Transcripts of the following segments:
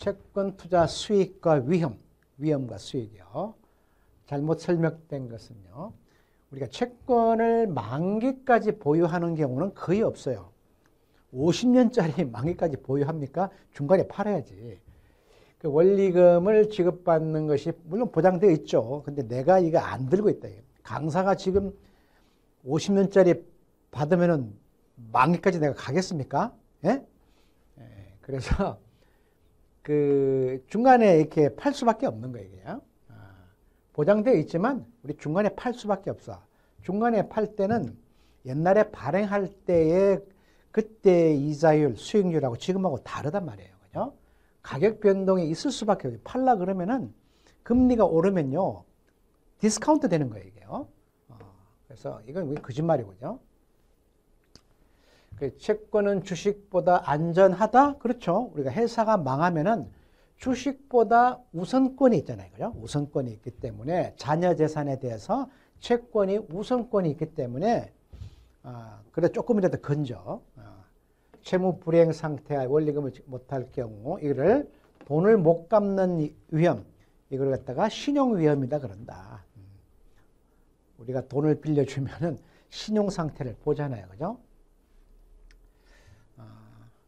채권 투자 수익과 위험과 수익이요. 잘못 설명된 것은요. 우리가 채권을 만기까지 보유하는 경우는 거의 없어요. 50년짜리 만기까지 보유합니까? 중간에 팔아야지. 그 원리금을 지급받는 것이 물론 보장되어 있죠. 근데 내가 이거 안 들고 있다. 강사가 지금 50년짜리 받으면은 만기까지 내가 가겠습니까? 예? 그래서 그 중간에 이렇게 팔 수밖에 없는 거예요. 그냥. 보장되어 있지만 우리 중간에 팔 수밖에 없어. 중간에 팔 때는 옛날에 발행할 때의 그때 이자율, 수익률하고 지금하고 다르단 말이에요. 그죠? 가격 변동이 있을 수밖에 없어요. 팔라 그러면은 금리가 오르면요. 디스카운트 되는 거예요. 이게요. 그래서 이건 거짓말이거든요. 채권은 주식보다 안전하다? 그렇죠. 우리가 회사가 망하면은 주식보다 우선권이 있잖아요. 그죠? 우선권이 있기 때문에 자녀 재산에 대해서 채권이 우선권이 있기 때문에 그래 조금이라도 건져. 채무 불이행 상태와 원리금을 못할 경우 이거를 돈을 못 갚는 위험, 이걸 갖다가 신용 위험이다 그런다. 우리가 돈을 빌려주면은 신용 상태를 보잖아요. 그죠?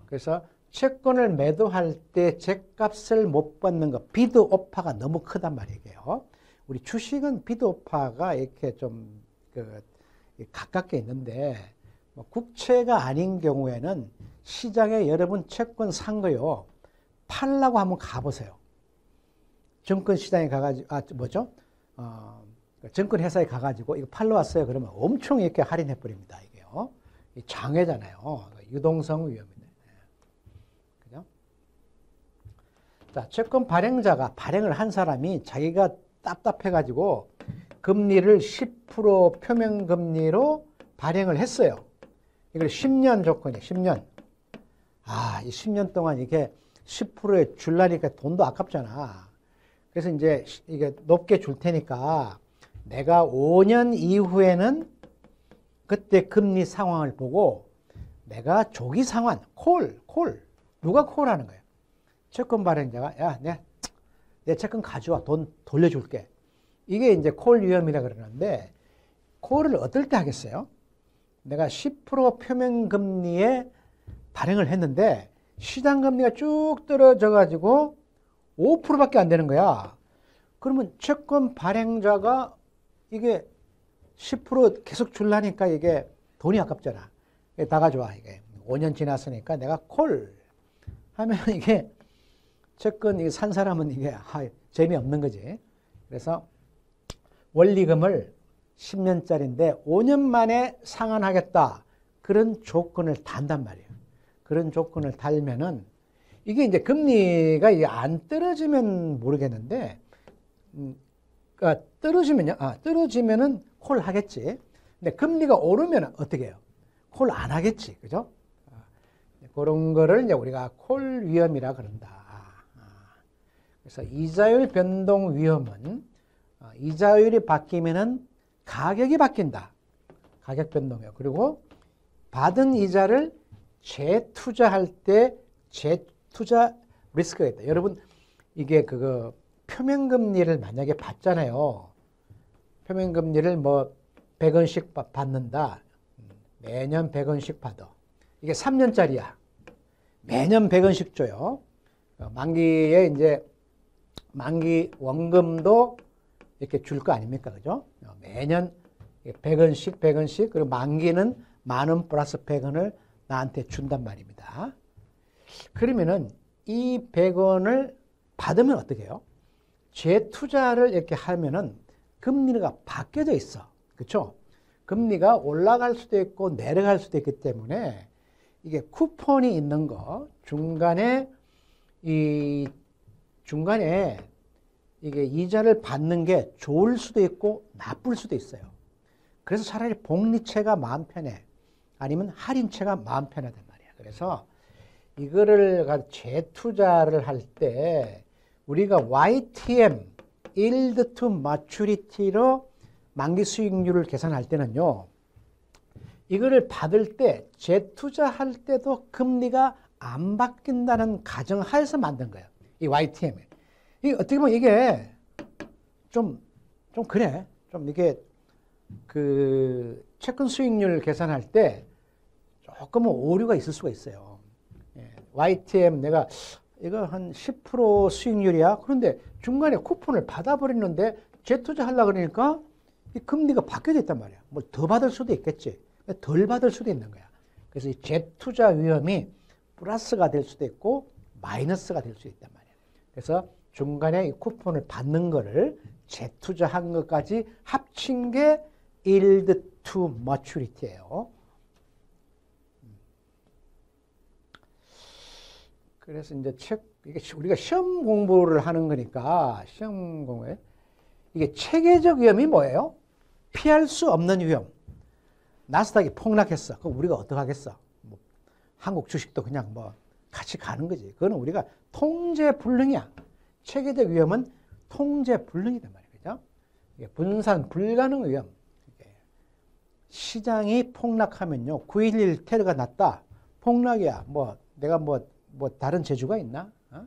그래서 채권을 매도할 때 제값을 못 받는 것, 비드 오파가 너무 크단 말이에요. 우리 주식은 비드 오파가 이렇게 좀 가깝게 있는데 뭐 국채가 아닌 경우에는 시장에 여러분 채권 산 거요. 팔라고 한번 가보세요. 증권 시장에 가가지고 증권 회사에 가가지고 이거 팔러 왔어요. 그러면 엄청 이렇게 할인해 버립니다. 이게요. 장외잖아요. 유동성 위험입니다. 그죠? 자, 채권 발행자가 발행을 한 사람이 자기가 답답해가지고 금리를 10% 표면금리로 발행을 했어요. 이걸 10년 조건이에요. 10년. 이 10년 동안 이게 10%에 줄라니까 돈도 아깝잖아. 그래서 이제 이게 높게 줄 테니까 내가 5년 이후에는 그때 금리 상황을 보고 내가 조기 상환, 콜. 누가 콜하는 거예요? 채권 발행자가 야, 내 채권 가져와. 돈 돌려줄게. 이게 이제 콜 위험이라 그러는데 콜을 어떨 때 하겠어요? 내가 10% 표면금리에 발행을 했는데 시장금리가 쭉 떨어져 가지고 5%밖에 안 되는 거야. 그러면 채권 발행자가 이게 10% 계속 줄라니까 이게 돈이 아깝잖아. 다 가져와. 이게 5년 지났으니까 내가 콜 하면 이게 채권 산 사람은 이게 재미없는 거지. 그래서 원리금을 10년짜리인데 5년 만에 상환하겠다. 그런 조건을 단단 말이에요. 그런 조건을 달면은 이게 이제 금리가 이제 안 떨어지면 모르겠는데, 그러니까 떨어지면은 콜 하겠지. 근데 금리가 오르면 어떻게 해요? 콜 안 하겠지. 그죠? 그런 거를 이제 우리가 콜 위험이라 그런다. 그래서 이자율 변동 위험은 이자율이 바뀌면은 가격이 바뀐다. 가격 변동이요. 그리고 받은 이자를 재투자할 때 재투자 리스크가 있다. 여러분 이게 표면금리를 만약에 받잖아요. 표면금리를 뭐 100원씩 받는다. 매년 100원씩 받아. 이게 3년짜리야. 매년 100원씩 줘요. 만기에 이제 만기 원금도 이렇게 줄 거 아닙니까? 그죠? 매년 100원씩, 그리고 만기는 10,000원 플러스 100원을 나한테 준단 말입니다. 그러면은 이 100원을 받으면 어떻게 해요? 재투자를 이렇게 하면은 금리가 바뀌어져 있어. 그렇죠? 금리가 올라갈 수도 있고 내려갈 수도 있기 때문에 이게 쿠폰이 있는 거 중간에 이게 이자를 받는 게 좋을 수도 있고 나쁠 수도 있어요. 그래서 차라리 복리채가 마음 편해. 아니면 할인채가 마음 편하단 말이야. 그래서 이거를 재투자를 할 때 우리가 YTM, Yield to Maturity로 만기 수익률을 계산할 때는요. 이거를 받을 때 재투자할 때도 금리가 안 바뀐다는 가정하에서 만든 거예요. 이 YTM. 이 어떻게 보면 이게 좀 그래. 좀 이게 그 채권 수익률 계산할 때 조금은 오류가 있을 수가 있어요. 예, YTM 내가 이거 한 10% 수익률이야. 그런데 중간에 쿠폰을 받아버리는데 재투자하려고 그러니까 이 금리가 바뀌어져 있단 말이야. 뭐 더 받을 수도 있겠지. 덜 받을 수도 있는 거야. 그래서 이 재투자 위험이 플러스가 될 수도 있고 마이너스가 될 수 있단 말이야. 그래서 중간에 이 쿠폰을 받는 거를 재투자한 것까지 합친 게 yield to maturity예요. 그래서 이제 이게 우리가 시험 공부를 하는 거니까 시험 공부에 이게 체계적 위험이 뭐예요? 피할 수 없는 위험. 나스닥이 폭락했어. 그럼 우리가 어떡하겠어? 뭐 한국 주식도 그냥 뭐 같이 가는 거지. 그거는 우리가 통제 불능이야. 체계적 위험은 통제 불능이란 말이에요. 그죠? 이게 분산 불가능 위험. 시장이 폭락하면요. 9.11 테러가 났다. 폭락이야. 뭐 내가 뭐 다른 재주가 있나? 어?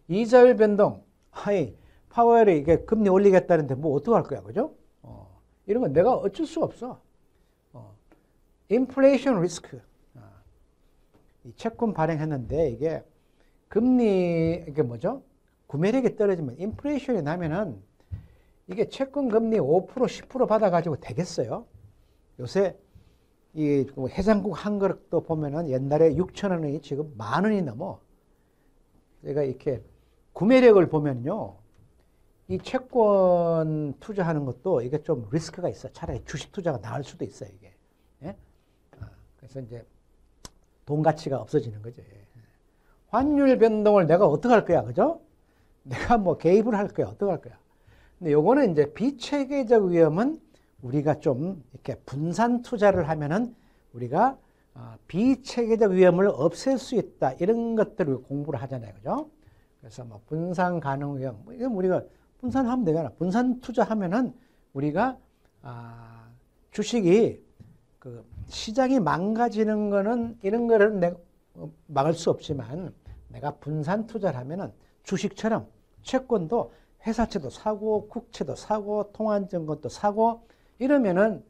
이자율 변동. 하이 파월이 이게 금리 올리겠다는데 뭐 어떡할 거야. 그죠? 이런 건 내가 어쩔 수가 없어. 인플레이션 리스크. 이 채권 발행했는데 이게 금리 이게 뭐죠? 구매력이 떨어지면 인플레이션이 나면은 이게 채권 금리 5% 10% 받아가지고 되겠어요? 요새 이 해장국 한 그릇도 보면은 옛날에 6,000원이 지금 10,000원이 넘어. 제가 이렇게 구매력을 보면요. 이 채권 투자하는 것도 이게 좀 리스크가 있어. 차라리 주식 투자가 나을 수도 있어요, 이게. 예? 그래서 이제 돈 가치가 없어지는 거죠. 환율 변동을 내가 어떻게 할 거야, 그죠? 내가 뭐 개입을 할 거야, 어떻게 할 거야? 근데 요거는 이제 비체계적 위험은 우리가 좀 이렇게 분산 투자를 하면은 우리가 비체계적 위험을 없앨 수 있다. 이런 것들을 공부를 하잖아요. 그죠? 그래서 뭐 분산 가능 위험. 이건 우리가 분산하면 되잖아. 분산 투자하면은 우리가 주식이 그 시장이 망가지는 거는 이런 거를 내가 막을 수 없지만 내가 분산 투자를 하면은 주식처럼 채권도 회사채도 사고 국채도 사고 통화증권도 사고 이러면은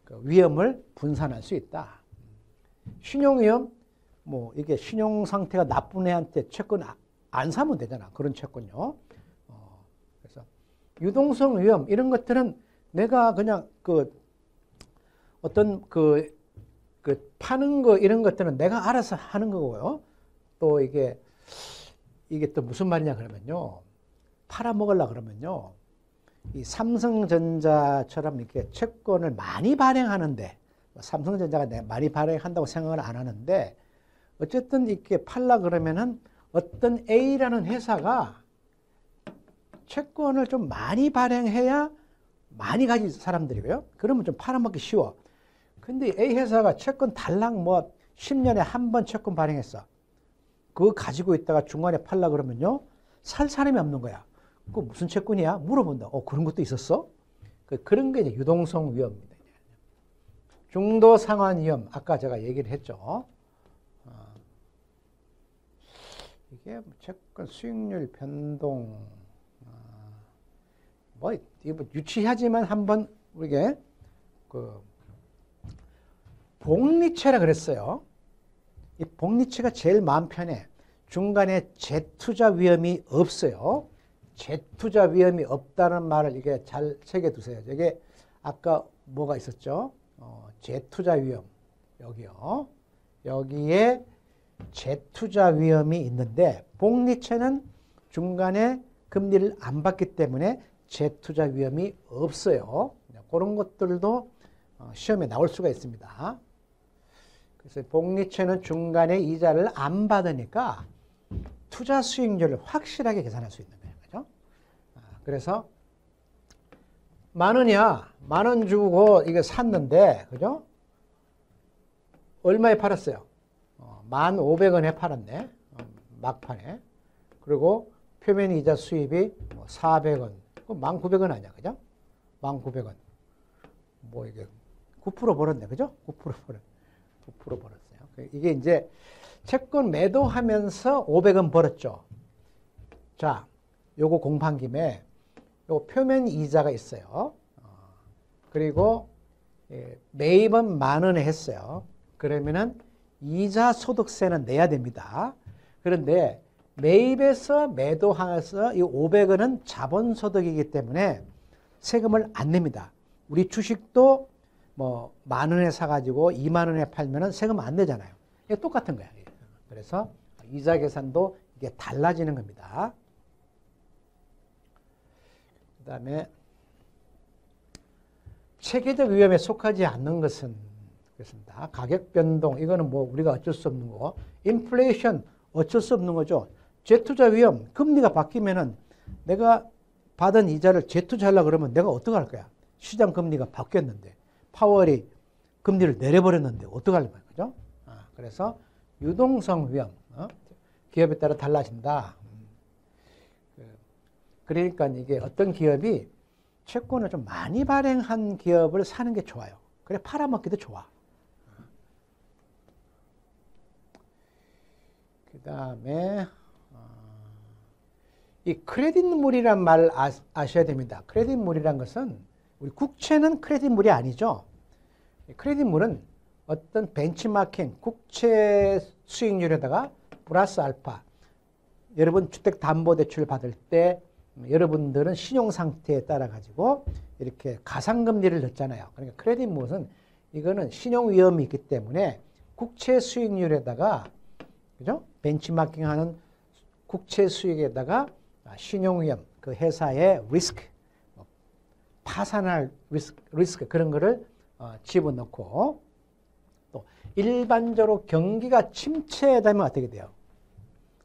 그 위험을 분산할 수 있다. 신용위험, 뭐 이게 신용 상태가 나쁜 애한테 채권 안 사면 되잖아. 그런 채권요. 그래서 유동성 위험 이런 것들은 내가 그냥 그 어떤 그 파는 거 이런 것들은 내가 알아서 하는 거고요. 또 이게 또 무슨 말이냐 그러면요. 팔아먹으려고 그러면요. 이 삼성전자처럼 이렇게 채권을 많이 발행하는데 삼성전자가 많이 발행한다고 생각을 안 하는데 어쨌든 이렇게 팔라 그러면은 어떤 A라는 회사가 채권을 좀 많이 발행해야 많이 가진 사람들이고요. 그러면 좀 팔아먹기 쉬워. 근데 A 회사가 채권 달랑 뭐 10년에 한 번 채권 발행했어. 그거 가지고 있다가 중간에 팔라 그러면요. 살 사람이 없는 거야. 그거 무슨 채권이야? 물어본다. 그런 것도 있었어? 그런 게 이제 유동성 위험입니다. 중도 상환 위험. 아까 제가 얘기를 했죠. 이게 채권 수익률 변동. 뭐, 이거 유치하지만 한번 우리게 복리채라 그랬어요. 이 복리채가 제일 마음 편해. 중간에 재투자 위험이 없어요. 재투자 위험이 없다는 말을 이게 잘 새겨두세요. 이게 아까 뭐가 있었죠? 재투자 위험. 여기요. 여기에 재투자 위험이 있는데 복리채는 중간에 금리를 안 받기 때문에 재투자 위험이 없어요. 그런 것들도 시험에 나올 수가 있습니다. 그래서 복리채는 중간에 이자를 안 받으니까 투자 수익률을 확실하게 계산할 수 있는 거예요. 그죠? 그래서 10,000원이야. 10,000원 주고 이거 샀는데, 그죠? 얼마에 팔았어요? 1,500원에 팔았네. 막판에. 그리고 표면 이자 수입이 400원. 그럼 1,900원 아니야. 그죠? 1,900원. 뭐 이게 9% 벌었네. 그죠? 9% 벌었어요. 이게 이제 채권 매도하면서 500원 벌었죠. 자, 요거 공부한 김에 요 표면 이자가 있어요. 그리고 매입은 10,000원에 했어요. 그러면은 이자 소득세는 내야 됩니다. 그런데 매입에서 매도해서 이 500원은 자본소득이기 때문에 세금을 안 냅니다. 우리 주식도 뭐 10,000원에 사가지고 20,000원에 팔면은 세금 안 내잖아요. 이게 똑같은 거야. 그래서 이자 계산도 이게 달라지는 겁니다. 그 다음에 체계적 위험에 속하지 않는 것은 그렇습니다. 가격 변동, 이거는 뭐 우리가 어쩔 수 없는 거고, 인플레이션 어쩔 수 없는 거죠. 재투자 위험, 금리가 바뀌면은 내가 받은 이자를 재투자하려고 그러면 내가 어떡할 거야? 시장 금리가 바뀌었는데, 파월이 금리를 내려버렸는데 어떡할 거야? 그죠? 그래서 유동성 위험, 기업에 따라 달라진다. 그러니까 이게 어떤 기업이 채권을 좀 많이 발행한 기업을 사는 게 좋아요. 그래 팔아먹기도 좋아. 그 다음에 이 크레딧물이란 말 아셔야 됩니다. 크레딧물이란 것은 우리 국채는 크레딧물이 아니죠. 크레딧물은 어떤 벤치마킹, 국채 수익률에다가 플러스 알파. 여러분 주택담보대출 받을 때 여러분들은 신용상태에 따라 가지고 이렇게 가상금리를 넣잖아요. 그러니까 크레딧물은 이거는 신용위험이 있기 때문에 국채 수익률에다가 그죠? 벤치마킹하는 국채 수익에다가 신용위험, 그 회사의 리스크, 파산할 리스크 그런 거를 집어넣고 또 일반적으로 경기가 침체되면 어떻게 돼요?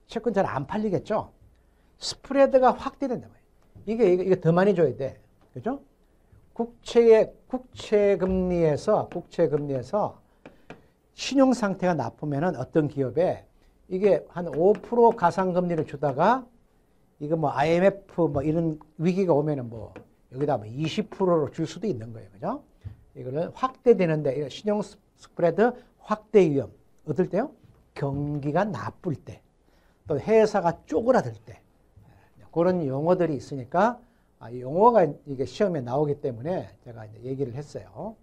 채권 잘 안 팔리겠죠? 스프레드가 확대된단 말이에요. 이게 더 많이 줘야 돼. 그죠? 국채 금리에서 신용 상태가 나쁘면은 어떤 기업에 이게 한 5% 가상금리를 주다가 이거 뭐 IMF 뭐 이런 위기가 오면은 뭐 여기다 뭐 20%로 줄 수도 있는 거예요. 그죠? 이거는 확대되는데 신용 스프레드 확대 위험. 어떨 때요? 경기가 나쁠 때. 또 회사가 쪼그라들 때. 그런 용어들이 있으니까 용어가 이게 시험에 나오기 때문에 제가 이제 얘기를 했어요.